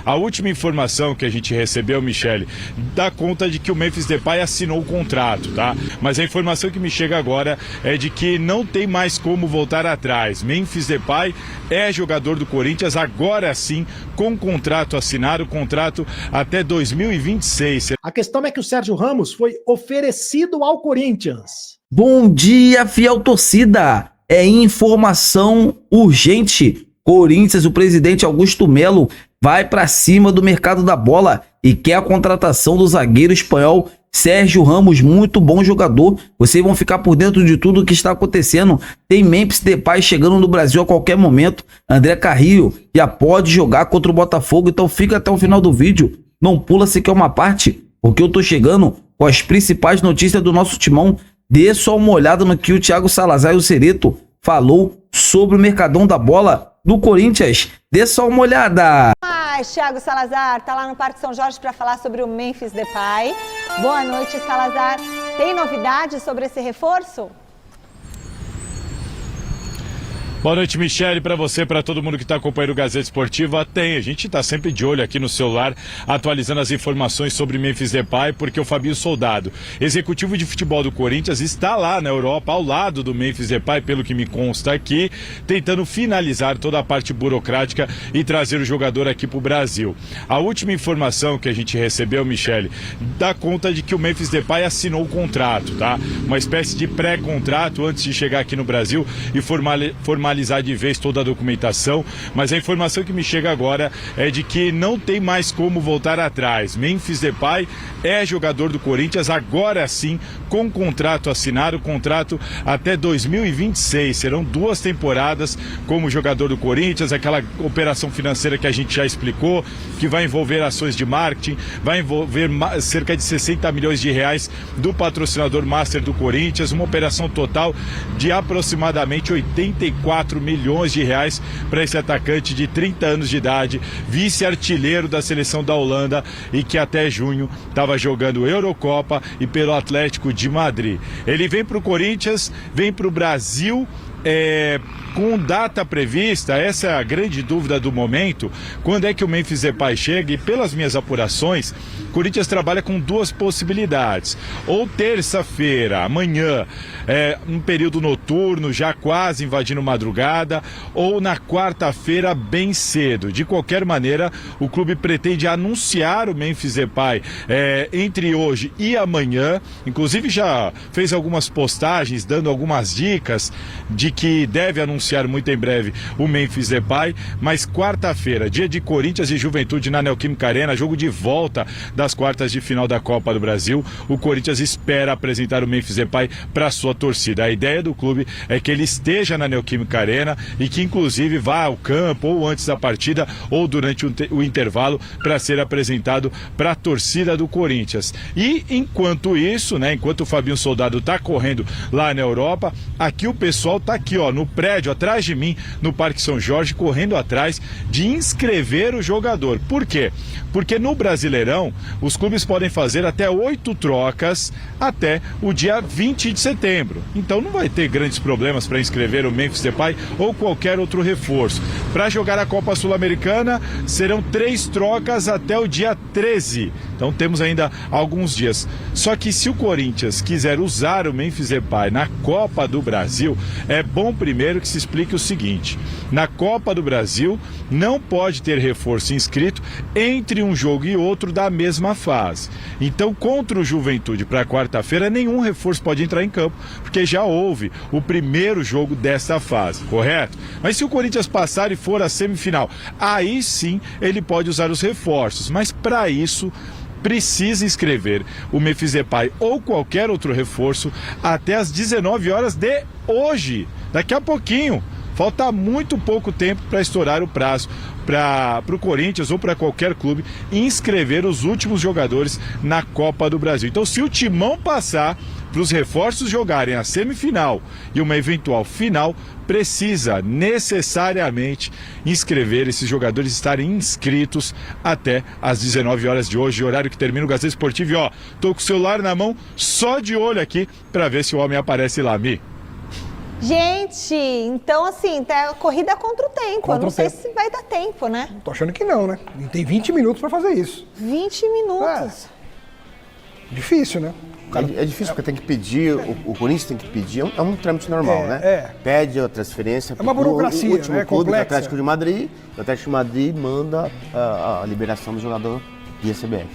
A última informação que a gente recebeu, Michele, dá conta de que o Memphis Depay assinou o contrato, tá? Mas a informação que me chega agora é de que não tem mais como voltar atrás. Memphis Depay é jogador do Corinthians, agora sim, com contrato assinado, contrato até 2026. A questão é que o Sérgio Ramos foi oferecido ao Corinthians. Bom dia, fiel torcida! É informação urgente. Corinthians, o presidente Augusto Melo vai para cima do mercado da bola e quer a contratação do zagueiro espanhol Sérgio Ramos, muito bom jogador. Vocês vão ficar por dentro de tudo o que está acontecendo. Tem Memphis Depay chegando no Brasil a qualquer momento. André Carrillo já pode jogar contra o Botafogo, então fica até o final do vídeo. Não pula se quer uma parte, porque eu tô chegando com as principais notícias do nosso timão. Dê só uma olhada no que o Thiago Salazar e o Cereto falou sobre o mercadão da bola do Corinthians. Dê só uma olhada. Thiago Salazar tá lá no Parque São Jorge para falar sobre o Memphis Depay. Boa noite, Salazar. Tem novidades sobre esse reforço? Boa noite, Michele, para você, para todo mundo que está acompanhando o Gazeta Esportiva. A gente está sempre de olho aqui no celular, atualizando as informações sobre Memphis Depay, porque o Fabinho Soldado, executivo de futebol do Corinthians, está lá na Europa, ao lado do Memphis Depay, pelo que me consta aqui, tentando finalizar toda a parte burocrática e trazer o jogador aqui para o Brasil. A última informação que a gente recebeu, Michele, dá conta de que o Memphis Depay assinou o contrato, tá? Uma espécie de pré-contrato antes de chegar aqui no Brasil e formalizar de vez toda a documentação, mas a informação que me chega agora é de que não tem mais como voltar atrás. Memphis Depay é jogador do Corinthians, agora sim, com contrato assinado, contrato até 2026. Serão 2 temporadas como jogador do Corinthians, aquela operação financeira que a gente já explicou, que vai envolver ações de marketing, vai envolver cerca de 60 milhões de reais do patrocinador master do Corinthians, uma operação total de aproximadamente 84 milhões de reais para esse atacante de 30 anos de idade, vice-artilheiro da seleção da Holanda e que até junho estava jogando Eurocopa e pelo Atlético de Madrid. Ele vem para o Corinthians, vem para o Brasil, com data prevista. Essa é a grande dúvida do momento, quando é que o Memphis Depay chega, e pelas minhas apurações, o Corinthians trabalha com 2 possibilidades, ou terça-feira, amanhã, um período noturno, já quase invadindo madrugada, ou na quarta-feira bem cedo. De qualquer maneira, o clube pretende anunciar o Memphis Depay entre hoje e amanhã, inclusive já fez algumas postagens dando algumas dicas de que deve anunciar muito em breve o Memphis Depay, mas quarta-feira, dia de Corinthians e Juventude na Neoquímica Arena, jogo de volta das quartas de final da Copa do Brasil, o Corinthians espera apresentar o Memphis Depay para sua torcida. A ideia do clube é que ele esteja na Neoquímica Arena e que inclusive vá ao campo ou antes da partida ou durante o intervalo para ser apresentado para a torcida do Corinthians. E enquanto isso, enquanto o Fabinho Soldado está correndo lá na Europa, aqui o pessoal está aqui, no prédio atrás de mim, no Parque São Jorge, correndo atrás de inscrever o jogador. Por quê? Porque no Brasileirão os clubes podem fazer até 8 trocas até o dia 20 de setembro. Então não vai ter grandes problemas para inscrever o Memphis Depay ou qualquer outro reforço. Para jogar a Copa Sul-Americana serão 3 trocas até o dia 13. Então temos ainda alguns dias. Só que se o Corinthians quiser usar o Memphis Depay na Copa do Brasil, é bom primeiro que se explique o seguinte: na Copa do Brasil não pode ter reforço inscrito entre um jogo e outro da mesma fase. Então, contra o Juventude para quarta-feira, nenhum reforço pode entrar em campo, porque já houve o primeiro jogo desta fase, correto? Mas se o Corinthians passar e for à semifinal, aí sim ele pode usar os reforços, mas para isso precisa inscrever o Memphis Depay ou qualquer outro reforço até às 19 horas de hoje, daqui a pouquinho. Falta muito pouco tempo para estourar o prazo para o Corinthians ou para qualquer clube inscrever os últimos jogadores na Copa do Brasil. Então, se o Timão passar para os reforços jogarem a semifinal e uma eventual final, precisa necessariamente inscrever esses jogadores, estarem inscritos até às 19 horas de hoje, horário que termina o Gazeta Esportivo. E tô com o celular na mão, só de olho aqui para ver se o homem aparece lá, Mi. Gente, então assim, tá corrida contra o tempo. Contra Eu não o sei tempo. se vai dar tempo, né? Tô achando que não, né? E tem 20 minutos pra fazer isso. 20 minutos. Difícil, né? É difícil porque tem que pedir, o Corinthians tem que pedir, é um trâmite normal, né? Pede a transferência. É uma burocracia, o último né? clube, Complexa. o Atlético de Madrid, o Atlético de Madrid manda a liberação do jogador via CBF.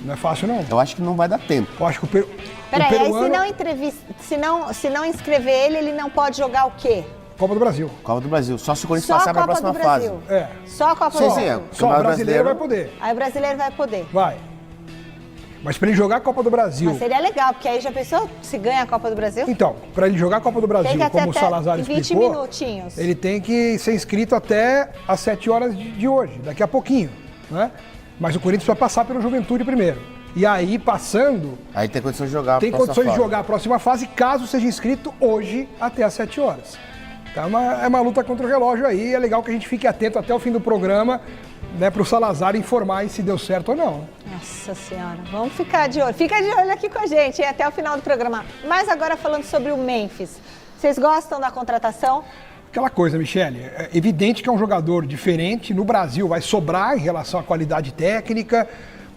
Não é fácil, não. Eu acho que não vai dar tempo. Eu acho que o Peraí, aí peruano... se não inscrever ele não pode jogar o quê? Copa do Brasil. Copa do Brasil, só se o Corinthians Só a passar para a Copa próxima do fase. Brasil. É. Só a Copa do Sim, Brasil. é. Só o brasileiro vai poder. Aí o brasileiro vai poder. Vai. Mas pra ele jogar a Copa do Brasil... Mas seria legal, porque aí já pensou se ganha a Copa do Brasil? Então, pra ele jogar a Copa do Brasil, Tem que como o até Salazar 20 explicou... minutinhos. Ele tem que ser inscrito até às 7 horas de hoje, daqui a pouquinho, né? Mas o Corinthians vai passar pelo Juventude primeiro. E aí, passando... Aí tem condição de jogar a Tem próxima condições de fase. jogar a próxima fase, caso seja inscrito hoje até às 7 horas. Então é uma luta contra o relógio aí, é legal que a gente fique atento até o fim do programa, né, para o Salazar informar aí se deu certo ou não. Nossa Senhora, vamos ficar de olho. Fica de olho aqui com a gente, hein, até o final do programa. Mas agora falando sobre o Memphis, vocês gostam da contratação? Aquela coisa, Michele, é evidente que é um jogador diferente, no Brasil vai sobrar em relação à qualidade técnica,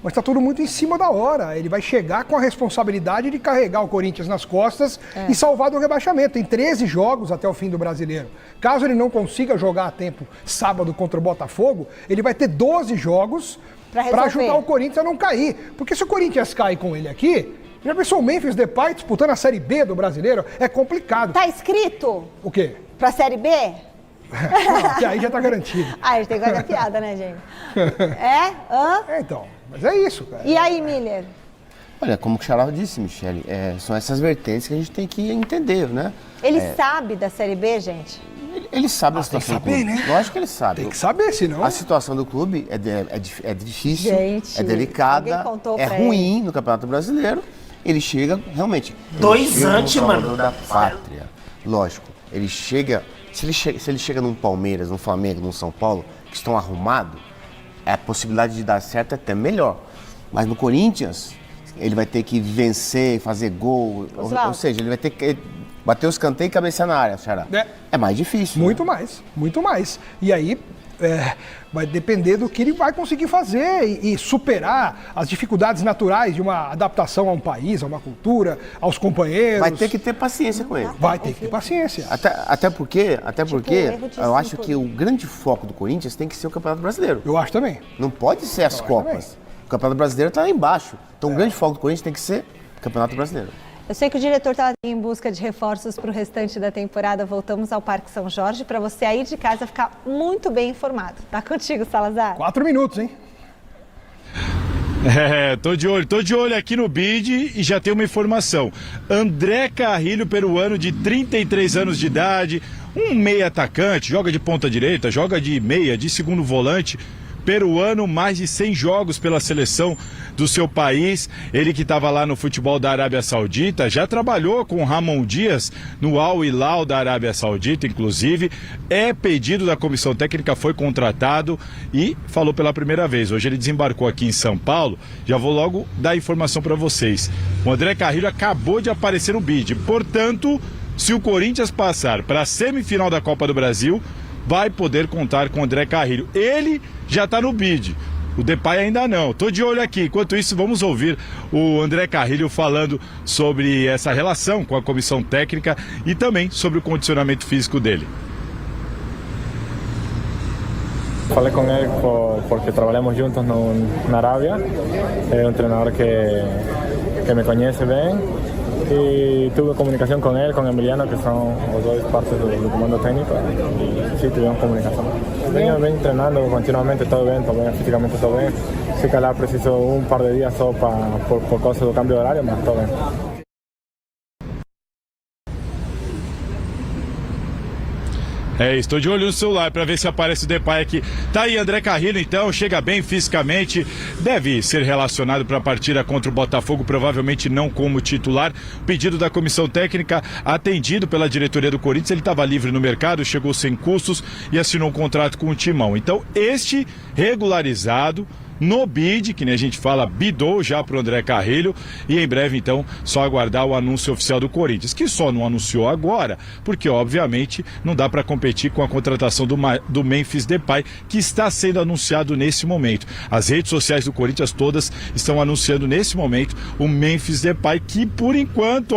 mas está tudo muito em cima da hora. Ele vai chegar com a responsabilidade de carregar o Corinthians nas costas e salvar do rebaixamento. Tem 13 jogos até o fim do Brasileiro. Caso ele não consiga jogar a tempo sábado contra o Botafogo, ele vai ter 12 jogos para ajudar o Corinthians a não cair. Porque se o Corinthians cai com ele aqui, já pensou o Memphis Depay disputando a Série B do Brasileiro? É complicado. Tá escrito O quê? pra Série B? Não, que aí já tá garantido. Ah, a gente tem que fazer piada, né, gente? É? Hã? É, então. Mas é isso, cara. E aí, Miller? Olha, como o Xará disse, Michele, são essas vertentes que a gente tem que entender, né? Ele sabe da Série B, gente? Ele sabe a tem que situação do saber, clube. né? Lógico que ele sabe. Tem que saber, senão... A situação do clube é difícil, Gente, é delicada, alguém contou é pra ruim no Campeonato Brasileiro. Ele chega, realmente... Dois antes, mano. Da pátria. Lógico, ele chega... Se ele chega num Palmeiras, num Flamengo, num São Paulo, que estão arrumados, a possibilidade de dar certo é até melhor. Mas no Corinthians, ele vai ter que vencer, fazer gol. Ou seja, ele vai ter que bater os canteiros e cabecear na área, Xará. É mais difícil. Muito mais, muito mais. E aí vai depender do que ele vai conseguir fazer e superar as dificuldades naturais de uma adaptação a um país, a uma cultura, aos companheiros. Vai ter que ter paciência com ele. Vai ter que ter paciência. Até porque erro de eu acho cinco. que o grande foco do Corinthians tem que ser o Campeonato Brasileiro. Eu acho também. Não pode ser as Copas. O Campeonato Brasileiro está lá embaixo. Então o grande foco do Corinthians tem que ser o Campeonato Brasileiro. Eu sei que o diretor está em busca de reforços para o restante da temporada. Voltamos ao Parque São Jorge para você aí de casa ficar muito bem informado. Tá contigo, Salazar? 4 minutos, hein? Tô de olho aqui no BID e já tem uma informação. André Carrilho, peruano de 33 anos de idade, um meia atacante, joga de ponta direita, joga de meia, de segundo volante. Peruano, mais de 100 jogos pela seleção do seu país. Ele que estava lá no futebol da Arábia Saudita, já trabalhou com Ramon Dias no Al Hilal da Arábia Saudita, inclusive. É pedido da comissão técnica, foi contratado e falou pela primeira vez. Hoje ele desembarcou aqui em São Paulo. Já vou logo dar informação para vocês. O André Carrilho acabou de aparecer no BID. Portanto, se o Corinthians passar para a semifinal da Copa do Brasil, vai poder contar com o André Carrilho. Ele já está no BID, o Depay ainda não. Tô de olho aqui. Enquanto isso, vamos ouvir o André Carrilho falando sobre essa relação com a comissão técnica e também sobre o condicionamento físico dele. Falei com ele porque trabalhamos juntos na Arábia. É um treinador que me conhece bem. E tuve comunicación con él, con Emiliano, que son los dos partes del comando técnico, y sí tuvimos comunicación. Vengo entrenando continuamente, todo bien, físicamente todo bien. Sí que la preciso un par de días solo por causa del cambio de horario, pero todo bien. Estou de olho no celular para ver se aparece o Depay aqui. Tá aí André Carrilho, então, chega bem fisicamente, deve ser relacionado para a partida contra o Botafogo, provavelmente não como titular. Pedido da comissão técnica, atendido pela diretoria do Corinthians, ele estava livre no mercado, chegou sem custos e assinou um contrato com o Timão. Então, este regularizado no bid, que nem a gente fala, bidou já pro André Carrilho, e em breve, então, só aguardar o anúncio oficial do Corinthians, que só não anunciou agora, porque, obviamente, não dá para competir com a contratação do Memphis Depay, que está sendo anunciado nesse momento. As redes sociais do Corinthians todas estão anunciando nesse momento o Memphis Depay, que, por enquanto,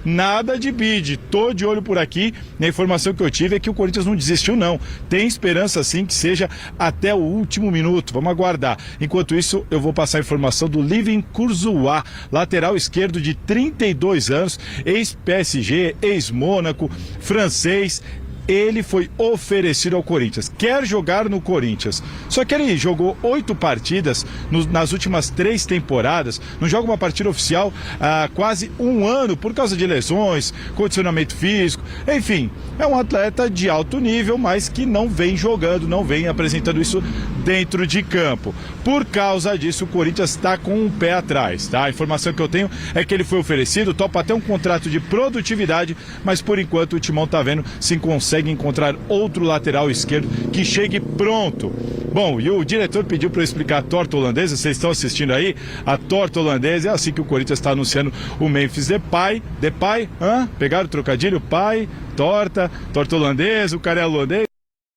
nada de bid. Tô de olho por aqui. A informação que eu tive é que o Corinthians não desistiu, não. Tem esperança, sim, que seja até o último minuto. Vamos aguardar. Enquanto isso, eu vou passar a informação do Livin Courtois, lateral esquerdo de 32 anos, ex-PSG, ex-Mônaco, francês. Ele foi oferecido ao Corinthians, quer jogar no Corinthians, só que ele jogou 8 partidas nas últimas 3 temporadas, não joga uma partida oficial há quase um ano por causa de lesões, condicionamento físico, enfim, é um atleta de alto nível, mas que não vem jogando, não vem apresentando isso dentro de campo. Por causa disso, o Corinthians está com um pé atrás, tá? A informação que eu tenho é que ele foi oferecido, topa até um contrato de produtividade, mas por enquanto o Timão tá vendo se consegue encontrar outro lateral esquerdo que chegue pronto. Bom, e o diretor pediu para eu explicar a torta holandesa, vocês estão assistindo aí? A torta holandesa é assim que o Corinthians está anunciando o Memphis Depay. Depay? Pegaram o trocadilho? Pai, torta holandesa, o cara é holandês.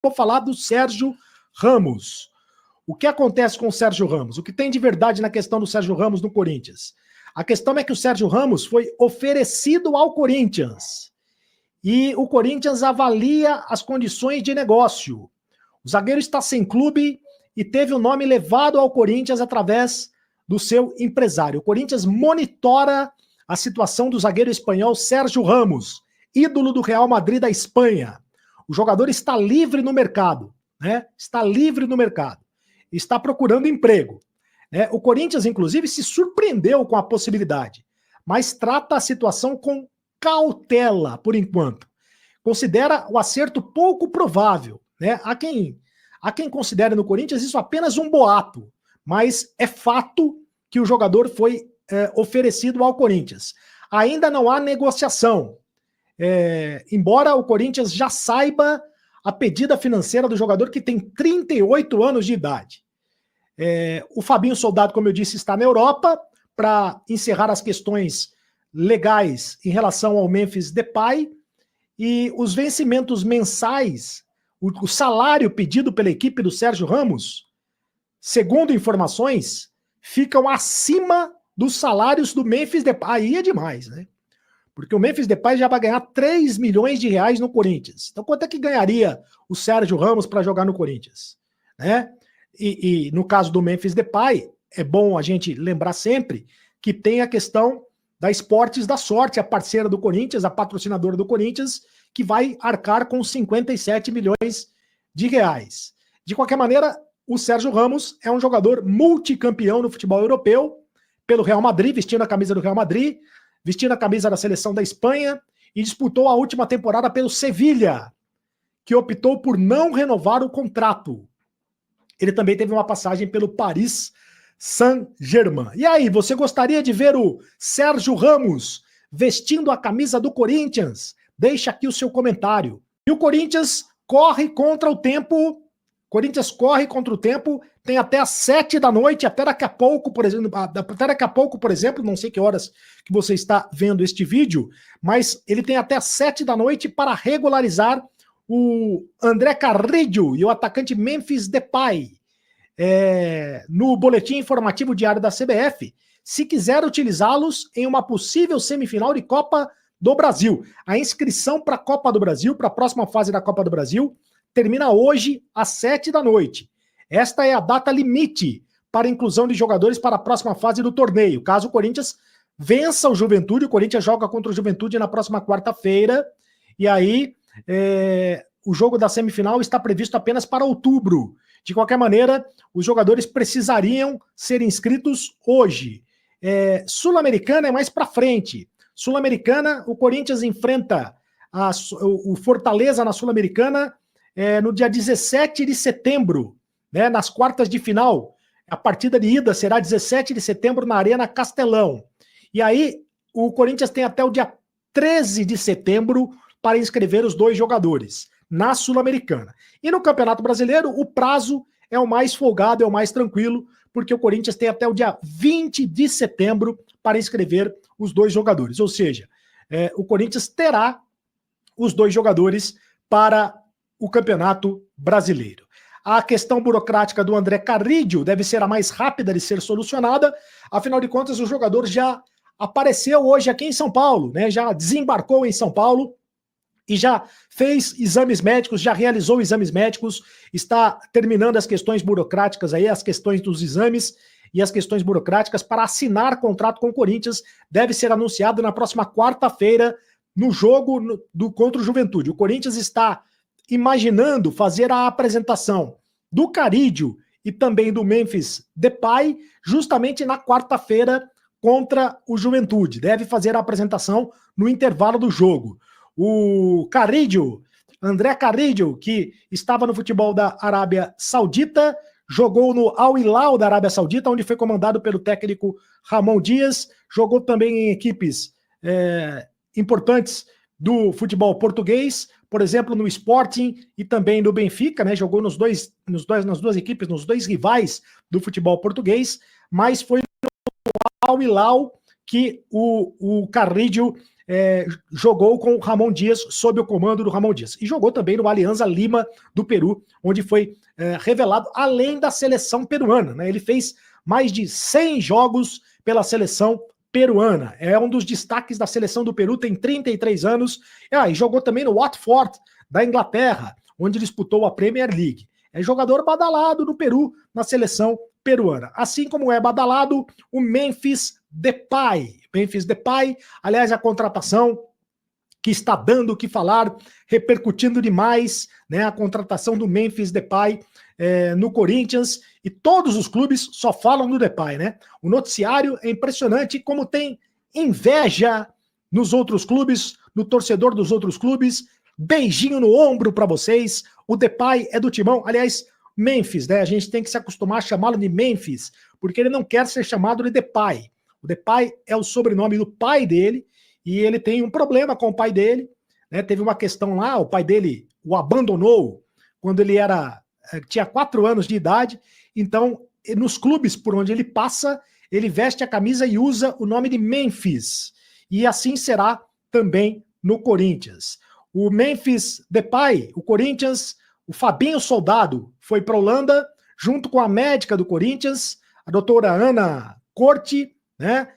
Vou falar do Sérgio Ramos. O que acontece com o Sérgio Ramos? O que tem de verdade na questão do Sérgio Ramos no Corinthians? A questão é que o Sérgio Ramos foi oferecido ao Corinthians. E o Corinthians avalia as condições de negócio. O zagueiro está sem clube e teve o nome levado ao Corinthians através do seu empresário. O Corinthians monitora a situação do zagueiro espanhol Sérgio Ramos, ídolo do Real Madrid da Espanha. O jogador está livre no mercado, né? Está livre no mercado. Está procurando emprego. Né? O Corinthians, inclusive, se surpreendeu com a possibilidade, mas trata a situação com cautela, por enquanto. Considera o acerto pouco provável. Né? Há quem considere no Corinthians isso apenas um boato, mas é fato que o jogador foi oferecido ao Corinthians. Ainda não há negociação. Embora o Corinthians já saiba a pedida financeira do jogador, que tem 38 anos de idade. O Fabinho Soldado, como eu disse, está na Europa para encerrar as questões legais em relação ao Memphis Depay, e os vencimentos mensais, o salário pedido pela equipe do Sérgio Ramos, segundo informações, ficam acima dos salários do Memphis Depay. Aí é demais, né? Porque o Memphis Depay já vai ganhar 3 milhões de reais no Corinthians. Então quanto é que ganharia o Sérgio Ramos para jogar no Corinthians? Né? E no caso do Memphis Depay, é bom a gente lembrar sempre que tem a questão da Esportes da Sorte, a parceira do Corinthians, a patrocinadora do Corinthians, que vai arcar com 57 milhões de reais. De qualquer maneira, o Sérgio Ramos é um jogador multicampeão no futebol europeu, pelo Real Madrid, vestindo a camisa do Real Madrid, vestindo a camisa da seleção da Espanha, e disputou a última temporada pelo Sevilha, que optou por não renovar o contrato. Ele também teve uma passagem pelo Paris Saint-Germain. E aí, você gostaria de ver o Sérgio Ramos vestindo a camisa do Corinthians? Deixa aqui o seu comentário. E o Corinthians corre contra o tempo. Tem até às 7 da noite, até daqui a pouco, por exemplo, não sei que horas que você está vendo este vídeo, mas ele tem até às 7 da noite para regularizar o André Carrillo e o atacante Memphis Depay. No boletim informativo diário da CBF, se quiser utilizá-los em uma possível semifinal de Copa do Brasil. A inscrição para a Copa do Brasil, para a próxima fase da Copa do Brasil, termina hoje às 7 da noite. Esta é a data limite para a inclusão de jogadores para a próxima fase do torneio. Caso o Corinthians vença o Juventude, o Corinthians joga contra o Juventude na próxima quarta-feira, e aí o jogo da semifinal está previsto apenas para outubro. De qualquer maneira, os jogadores precisariam ser inscritos hoje. Sul-Americana é mais para frente. Sul-Americana, o Corinthians enfrenta o Fortaleza na Sul-Americana no dia 17 de setembro, né, nas quartas de final. A partida de ida será 17 de setembro na Arena Castelão. E aí, o Corinthians tem até o dia 13 de setembro para inscrever os 2 jogadores na Sul-Americana. E no Campeonato Brasileiro, o prazo é o mais folgado, é o mais tranquilo, porque o Corinthians tem até o dia 20 de setembro para inscrever os 2 jogadores. Ou seja, o Corinthians terá os 2 jogadores para o Campeonato Brasileiro. A questão burocrática do André Carrillo deve ser a mais rápida de ser solucionada, afinal de contas o jogador já apareceu hoje aqui em São Paulo, né? Já desembarcou em São Paulo e já fez exames médicos, já realizou exames médicos, está terminando as questões burocráticas aí, as questões dos exames e as questões burocráticas para assinar contrato com o Corinthians. Deve ser anunciado na próxima quarta-feira no jogo contra o Juventude. O Corinthians está imaginando fazer a apresentação do Carrillo e também do Memphis Depay justamente na quarta-feira contra o Juventude. Deve fazer a apresentação no intervalo do jogo. O Carrillo, André Carrillo, que estava no futebol da Arábia Saudita, jogou no Al Hilal da Arábia Saudita, onde foi comandado pelo técnico Ramon Dias, jogou também em equipes importantes do futebol português, por exemplo, no Sporting e também no Benfica, né? Jogou nas duas equipes, nos 2 rivais do futebol português, mas foi no Al Hilal que o Carrillo jogou com o Ramon Dias, sob o comando do Ramon Dias. E jogou também no Alianza Lima do Peru, onde foi revelado, além da seleção peruana, né? Ele fez mais de 100 jogos pela seleção peruana. É um dos destaques da seleção do Peru, tem 33 anos. E jogou também no Watford, da Inglaterra, onde disputou a Premier League. É jogador badalado no Peru, na seleção peruana. Assim como é badalado o Memphis Depay. Memphis Depay, aliás, a contratação que está dando o que falar, repercutindo demais, né? A contratação do Memphis Depay no Corinthians, e todos os clubes só falam do Depay, né? O noticiário é impressionante como tem inveja nos outros clubes, no torcedor dos outros clubes. Beijinho no ombro para vocês. O Depay é do Timão. Aliás, Memphis, né? A gente tem que se acostumar a chamá-lo de Memphis, porque ele não quer ser chamado de Depay. O Depay é o sobrenome do pai dele, e ele tem um problema com o pai dele, né? Teve uma questão lá, o pai dele o abandonou quando ele tinha 4 anos de idade. Então, nos clubes por onde ele passa, ele veste a camisa e usa o nome de Memphis. E assim será também no Corinthians. O Memphis Depay, o Corinthians, o Fabinho Soldado foi para a Holanda, junto com a médica do Corinthians, a doutora Ana Corte, né?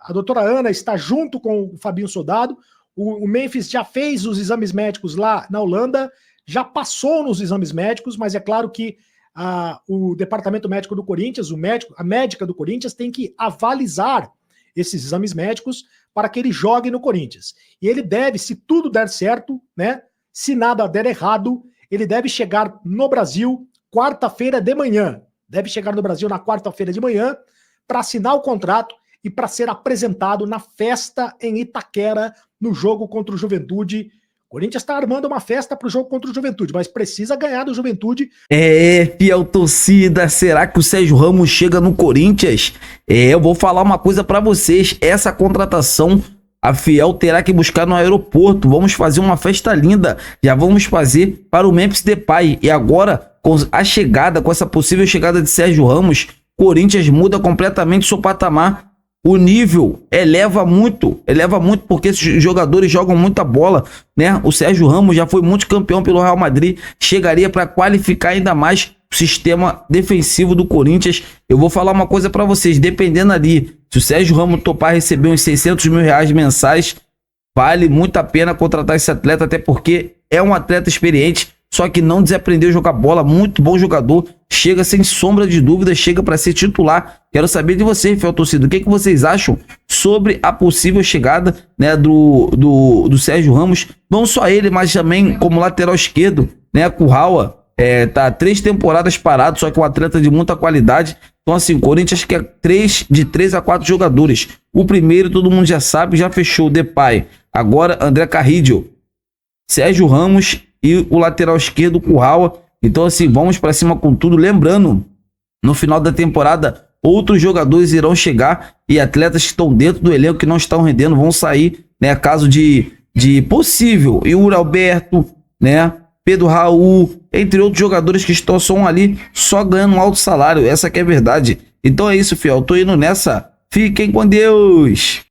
A doutora Ana está junto com o Fabinho Soldado. O Memphis já fez os exames médicos lá na Holanda, já passou nos exames médicos, mas é claro que o departamento médico do Corinthians, a médica do Corinthians, tem que avalizar esses exames médicos para que ele jogue no Corinthians. E ele deve, se tudo der certo, né? Se nada der errado, ele deve chegar no Brasil quarta-feira de manhã. Deve chegar no Brasil na quarta-feira de manhã para assinar o contrato e para ser apresentado na festa em Itaquera, no jogo contra o Juventude. O Corinthians está armando uma festa para o jogo contra o Juventude, mas precisa ganhar do Juventude. Fiel torcida, será que o Sérgio Ramos chega no Corinthians? Eu vou falar uma coisa para vocês, essa contratação a Fiel terá que buscar no aeroporto. Vamos fazer uma festa linda, já vamos fazer para o Memphis Depay. E agora, com a chegada, com essa possível chegada de Sérgio Ramos, Corinthians muda completamente seu patamar. O nível eleva muito porque esses jogadores jogam muita bola, né? O Sérgio Ramos já foi multicampeão pelo Real Madrid, chegaria para qualificar ainda mais o sistema defensivo do Corinthians. Eu vou falar uma coisa para vocês, dependendo ali, se o Sérgio Ramos topar receber uns 600 mil reais mensais, vale muito a pena contratar esse atleta, até porque é um atleta experiente, só que não desaprendeu a jogar bola, muito bom jogador, chega sem sombra de dúvida, chega para ser titular. Quero saber de vocês, fiel torcida, o que vocês acham sobre a possível chegada, né, do Sérgio Ramos, não só ele, mas também como lateral esquerdo, né, Kurrawa, tá 3 temporadas parado, só que um atleta de muita qualidade. Então assim, o Corinthians quer 3 a 4 jogadores. O primeiro, todo mundo já sabe, já fechou o Depay. Agora, André Carrillo, Sérgio Ramos e o lateral esquerdo, Kurrawa. Então assim, vamos para cima com tudo. Lembrando, no final da temporada, outros jogadores irão chegar e atletas que estão dentro do elenco que não estão rendendo vão sair, né? Caso de possível, Yuri Alberto, né? Pedro Raul, entre outros jogadores que estão só ganhando um alto salário. Essa que é a verdade. Então é isso, fiel. Tô indo nessa. Fiquem com Deus.